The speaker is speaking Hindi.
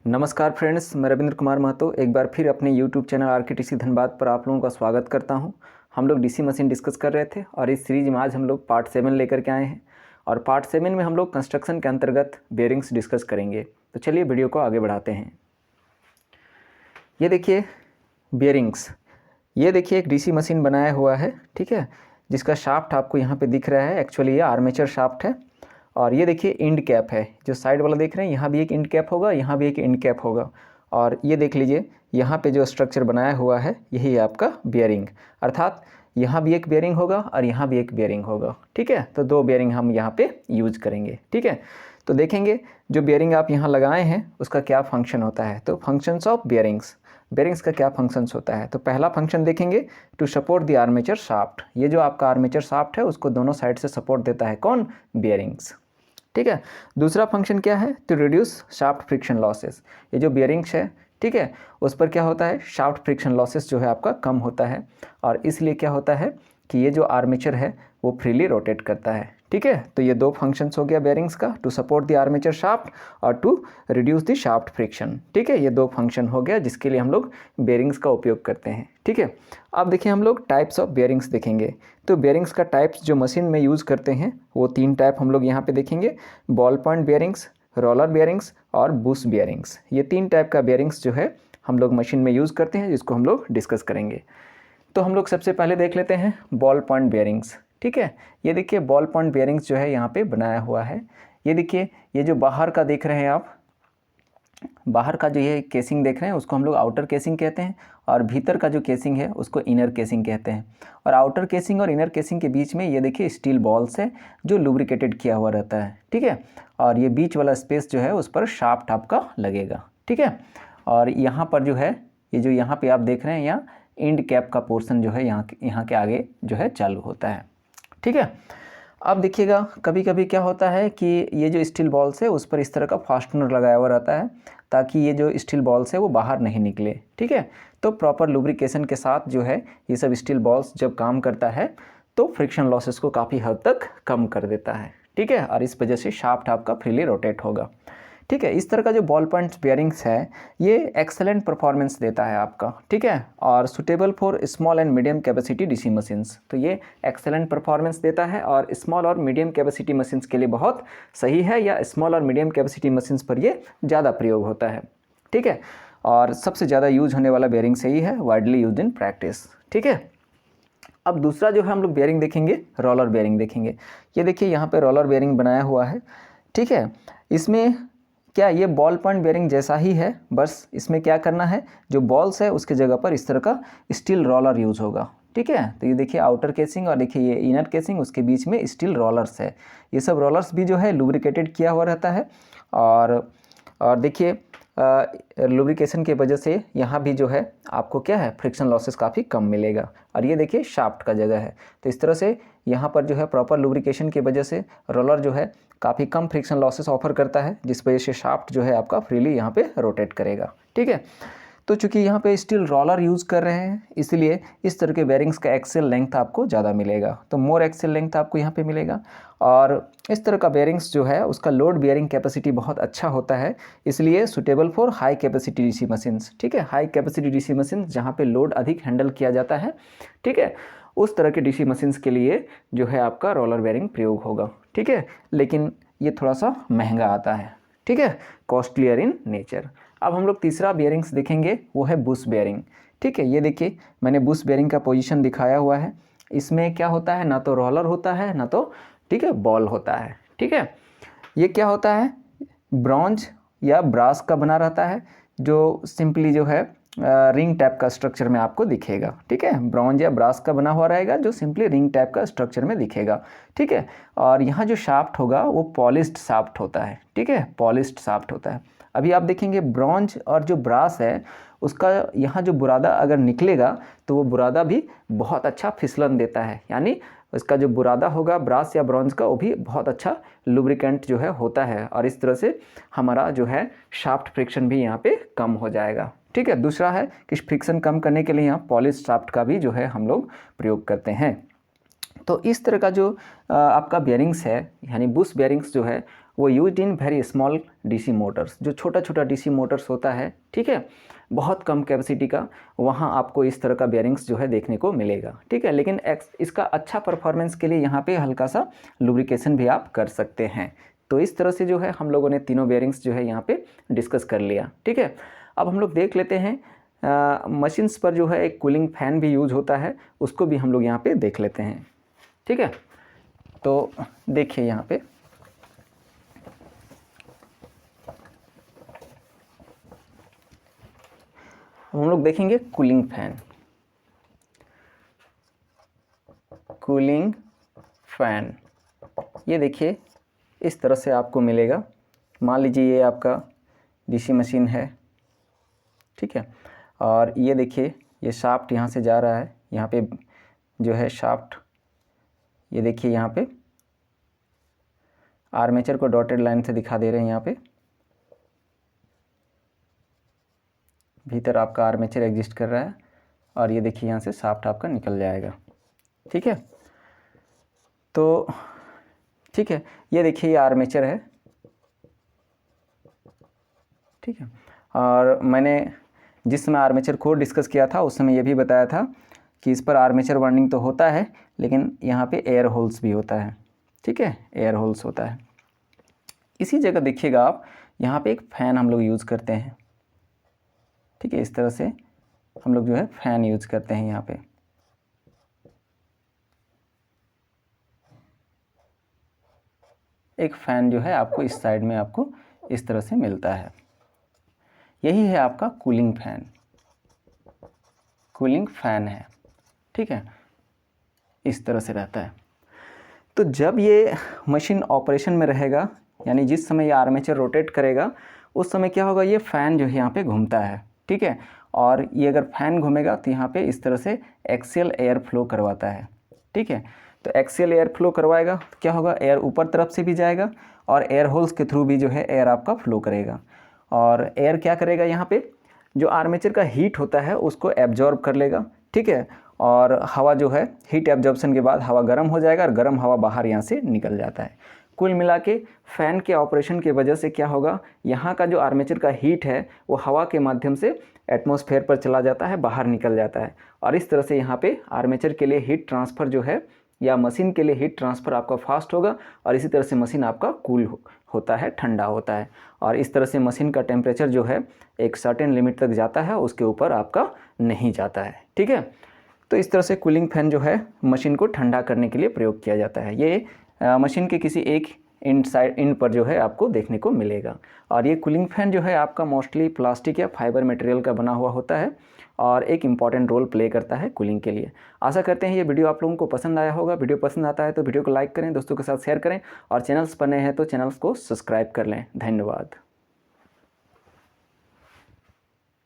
नमस्कार फ्रेंड्स, मैं रविंद्र कुमार महतो एक बार फिर अपने YouTube चैनल आरकेटीसी धनबाद पर आप लोगों का स्वागत करता हूं। हम लोग डीसी मशीन डिस्कस कर रहे थे और इस सीरीज में आज हम लोग पार्ट 7 लेकर के आए हैं और पार्ट 7 में हम लोग कंस्ट्रक्शन के अंतर्गत बेयरिंग्स डिस्कस करेंगे। तो चलिए वीडियो को आगे बढ़ाते हैं। ये देखिए बेयरिंग्स, ये देखिए एक डीसी मशीन बनाया हुआ है, ठीक है, जिसका शाफ्ट आपको यहाँ पे दिख रहा है। एक्चुअली ये आर्मेचर शाफ्ट है और ये देखिए इंड कैप है, जो साइड वाला देख रहे हैं, यहाँ भी एक इंड कैप होगा, यहाँ भी एक इंड कैप होगा। और ये देख लीजिए यहाँ पे जो स्ट्रक्चर बनाया हुआ है यही है आपका बेयरिंग, अर्थात यहाँ भी एक बेयरिंग होगा और यहाँ भी एक बेयरिंग होगा, ठीक है। तो दो बेयरिंग हम यहाँ पे यूज करेंगे, ठीक है। तो देखेंगे जो बेयरिंग आप यहाँ लगाए हैं उसका क्या फंक्शन होता है। तो फंक्शंस ऑफ बेयरिंग्स, बेयरिंग्स का क्या फंक्शंस होता है। तो पहला फंक्शन देखेंगे, to support the armature shaft. ये जो आपका आर्मेचर शाफ्ट है उसको दोनों साइड से सपोर्ट देता है कौन, बेयरिंग्स, ठीक है। दूसरा फंक्शन क्या है, to reduce shaft friction losses. ये जो बेयरिंग्स है, ठीक है, उस पर क्या होता है, शाफ्ट फ्रिक्शन लॉसेस जो है आपका कम होता है और इसलिए क्या होता है कि ये जो आर्मेचर है वो फ्रीली रोटेट करता है, ठीक है। तो ये दो फंक्शंस हो गया बेयरिंग्स का, to support the armature shaft और to reduce the shaft friction, ठीक है। ये दो फंक्शन हो गया जिसके लिए हम लोग बेयरिंग्स का उपयोग करते हैं, ठीक है। अब देखिए हम लोग टाइप्स ऑफ बेयरिंग्स देखेंगे। तो बेयरिंग्स का टाइप्स जो मशीन में यूज़ करते हैं वो तीन टाइप हम लोग यहाँ पे देखेंगे, ball point bearings, roller bearings और बुश बेयरिंग्स। ये तीन टाइप का बेयरिंग्स जो है हम लोग मशीन में यूज़ करते हैं, जिसको हम लोग डिस्कस करेंगे। तो हम लोग सबसे पहले देख लेते हैं बॉल पॉइंट बेयरिंग्स, ठीक है। ये देखिए बॉल पॉइंट बेयरिंग्स जो है यहाँ पे बनाया हुआ है। ये देखिए ये जो बाहर का देख रहे हैं आप, बाहर का जो ये केसिंग देख रहे हैं उसको हम लोग आउटर केसिंग कहते हैं और भीतर का जो केसिंग है उसको इनर केसिंग कहते हैं। और आउटर केसिंग और इनर केसिंग के बीच में ये देखिए स्टील बॉल्स है जो लुब्रिकेटेड किया हुआ रहता है, ठीक है। और ये बीच वाला स्पेस जो है उस पर शाफ्ट आपका लगेगा, ठीक है। और यहाँ पर जो है ये जो यहाँ पे आप देख रहे हैं यहाँ इंड कैप का पोर्शन जो है यहाँ के आगे जो है चालू होता है, ठीक है। अब देखिएगा कभी कभी क्या होता है कि ये जो स्टील बॉल्स है उस पर इस तरह का फास्टनर लगाया हुआ रहता है ताकि ये जो स्टील बॉल्स है वो बाहर नहीं निकले, ठीक है। तो प्रॉपर लुब्रिकेशन के साथ जो है ये सब स्टील बॉल्स जब काम करता है तो फ्रिक्शन लॉसेस को काफ़ी हद तक कम कर देता है, ठीक है। और इस वजह से शाफ्ट आपका फ्रीली रोटेट होगा, ठीक है। इस तरह का जो बॉल पॉइंट बेयरिंग्स है ये एक्सेलेंट परफॉर्मेंस देता है आपका, ठीक है, और suitable for small and medium capacity DC machines. तो ये एक्सेलेंट परफॉर्मेंस देता है और स्मॉल और मीडियम कैपेसिटी मशीन्स के लिए बहुत सही है, या स्मॉल और मीडियम कैपेसिटी मशीन्स पर ये ज़्यादा प्रयोग होता है, ठीक है। और सबसे ज़्यादा यूज होने वाला बेयरिंग सही है, वाइडली यूज इन प्रैक्टिस, ठीक है। अब दूसरा जो है हम लोग बेयरिंग देखेंगे, रोलर बेयरिंग देखेंगे। ये देखिए यहाँ पे रोलर बेयरिंग बनाया हुआ है, ठीक है। इसमें क्या ये बॉल पॉइंट बेयरिंग जैसा ही है, बस इसमें क्या करना है, जो बॉल्स है उसके जगह पर इस तरह का स्टील रोलर यूज़ होगा, ठीक है। तो ये देखिए आउटर केसिंग और देखिए ये इनर केसिंग, उसके बीच में स्टील रोलर्स है। ये सब रोलर्स भी जो है लुब्रिकेटेड किया हुआ रहता है और देखिए लुब्रिकेशन की वजह से यहाँ भी जो है आपको क्या है, फ्रिक्शन लॉसेस काफ़ी कम मिलेगा। और ये देखिए शाफ्ट का जगह है, तो इस तरह से यहाँ पर जो है प्रॉपर लुब्रिकेशन की वजह से रोलर जो है काफ़ी कम फ्रिक्शन लॉसेस ऑफर करता है, जिस वजह से शाफ्ट जो है आपका फ्रीली यहाँ पे रोटेट करेगा, ठीक है। तो चूंकि यहाँ पे स्टील रोलर यूज़ कर रहे हैं इसलिए इस तरह के बेयरिंग्स का एक्सेल लेंथ आपको ज़्यादा मिलेगा, तो मोर एक्सेल लेंथ आपको यहाँ पे मिलेगा। और इस तरह का बेयरिंग्स जो है उसका लोड बेयरिंग कैपेसिटी बहुत अच्छा होता है, इसलिए suitable for high capacity DC machines, ठीक है। हाई कैपेसिटी डीसी मशीन जहाँ पे लोड अधिक हैंडल किया जाता है, ठीक है, उस तरह के डीसी मशीन्स के लिए जो है आपका रोलर बेयरिंग प्रयोग होगा, ठीक है। लेकिन ये थोड़ा सा महंगा आता है, ठीक है, कॉस्टलियर इन नेचर। अब हम लोग तीसरा बेयरिंग्स देखेंगे, वो है बुश बेयरिंग, ठीक है। ये देखिए मैंने बुश बेयरिंग का पोजीशन दिखाया हुआ है। इसमें क्या होता है, ना तो रोलर होता है ना तो, ठीक है, बॉल होता है, ठीक है। ये क्या होता है, ब्रॉन्ज या ब्रास का बना रहता है, जो सिंपली जो है रिंग टाइप का स्ट्रक्चर में आपको दिखेगा, ठीक है। ब्रॉन्ज या ब्रास का बना हुआ रहेगा जो सिंपली रिंग टाइप का स्ट्रक्चर में दिखेगा, ठीक है। और यहाँ जो शाफ्ट होगा वो पॉलिश्ड शाफ्ट होता है, ठीक है, पॉलिश्ड शाफ्ट होता है। अभी आप देखेंगे ब्रॉन्ज और जो ब्रास है उसका यहाँ जो बुरादा अगर निकलेगा तो वो बुरादा भी बहुत अच्छा फिसलन देता है, यानी उसका जो बुरादा होगा ब्रास या ब्रॉन्ज का वो भी बहुत अच्छा लुब्रिकेंट जो है होता है, और इस तरह से हमारा जो है शाफ्ट फ्रिक्शन भी यहाँ पे कम हो जाएगा, ठीक है। दूसरा है कि फ्रिक्शन कम करने के लिए यहाँ पॉलिश शाफ्ट का भी जो है हम लोग प्रयोग करते हैं। तो इस तरह का जो आपका बेयरिंग्स है, यानी बुश बेयरिंग्स जो है वो used in very small DC Motors, जो छोटा छोटा डीसी मोटर्स होता है, ठीक है, बहुत कम कैपेसिटी का, वहाँ आपको इस तरह का बेयरिंग्स जो है देखने को मिलेगा, ठीक है। लेकिन इसका अच्छा परफॉर्मेंस के लिए यहाँ पे हल्का सा लुब्रिकेशन भी आप कर सकते हैं। तो इस तरह से जो है हम लोगों ने तीनों बेयरिंग्स जो है यहाँ पे डिस्कस कर लिया, ठीक है। अब हम लोग देख लेते हैं मशीन्स पर जो है एक कूलिंग फ़ैन भी यूज होता है, उसको भी हम लोग यहाँ पे देख लेते हैं, ठीक है। तो देखिए यहाँ पे हम लोग देखेंगे कूलिंग फ़ैन। कूलिंग फ़ैन ये देखिए इस तरह से आपको मिलेगा। मान लीजिए ये आपका डीसी मशीन है, ठीक है, और ये देखिए ये शाफ्ट यहाँ से जा रहा है, यहाँ पे जो है शाफ्ट, ये देखिए यहाँ पे आर्मेचर को डॉटेड लाइन से दिखा दे रहे हैं, यहाँ पे भीतर आपका आर्मेचर एग्जिस्ट कर रहा है, और ये देखिए यहाँ से शाफ्ट आपका निकल जाएगा, ठीक है। तो ठीक है, ये देखिए ये आर्मेचर है, ठीक है। और मैंने जिस समय आर्मेचर कोर डिस्कस किया था उस समय ये भी बताया था कि इस पर आर्मेचर वाइंडिंग तो होता है, लेकिन यहाँ पे एयर होल्स भी होता है, ठीक है, एयर होल्स होता है। इसी जगह देखिएगा आप, यहाँ पे एक फ़ैन हम लोग यूज़ करते हैं, ठीक है, इस तरह से हम लोग जो है फ़ैन यूज़ करते हैं यहाँ पे। एक फ़ैन जो है आपको इस साइड में आपको इस तरह से मिलता है, यही है आपका कूलिंग फ़ैन, कूलिंग फ़ैन है, ठीक है, इस तरह से रहता है। तो जब ये मशीन ऑपरेशन में रहेगा, यानी जिस समय ये आर्मेचर रोटेट करेगा उस समय क्या होगा, ये फ़ैन जो है यहाँ पे घूमता है, ठीक है, और ये अगर फ़ैन घूमेगा तो यहाँ पे इस तरह से एक्सियल एयर फ्लो करवाता है, ठीक है। तो एक्सियल एयर फ्लो करवाएगा तो क्या होगा, एयर ऊपर तरफ से भी जाएगा और एयर होल्स के थ्रू भी जो है एयर आपका फ्लो करेगा, और एयर क्या करेगा, यहाँ पे जो आर्मेचर का हीट होता है उसको एब्जॉर्ब कर लेगा, ठीक है, और हवा जो है हीट एब्जॉर्प्शन के बाद हवा गर्म हो जाएगा और गर्म हवा बाहर यहाँ से निकल जाता है। कुल मिला के फ़ैन के ऑपरेशन की वजह से क्या होगा, यहाँ का जो आर्मेचर का हीट है वो हवा के माध्यम से एटमॉस्फेयर पर चला जाता है, बाहर निकल जाता है, और इस तरह से यहाँ पे आर्मेचर के लिए हीट ट्रांसफ़र जो है, या मशीन के लिए हीट ट्रांसफ़र आपका फास्ट होगा, और इसी तरह से मशीन आपका कूल होता है, ठंडा होता है, और इस तरह से मशीन का टेम्परेचर जो है एक सर्टेन लिमिट तक जाता है, उसके ऊपर आपका नहीं जाता है, ठीक है। तो इस तरह से कूलिंग फ़ैन जो है मशीन को ठंडा करने के लिए प्रयोग किया जाता है। ये मशीन के किसी एक इंड पर जो है आपको देखने को मिलेगा, और ये कूलिंग फ़ैन जो है आपका मोस्टली प्लास्टिक या फाइबर मटेरियल का बना हुआ होता है, और एक इम्पॉर्टेंट रोल प्ले करता है कूलिंग के लिए। आशा करते हैं ये वीडियो आप लोगों को पसंद आया होगा। वीडियो पसंद आता है तो वीडियो को लाइक करें, दोस्तों के साथ शेयर करें, और चैनल्स पर नए हैं तो चैनल्स को सब्सक्राइब कर लें। धन्यवाद।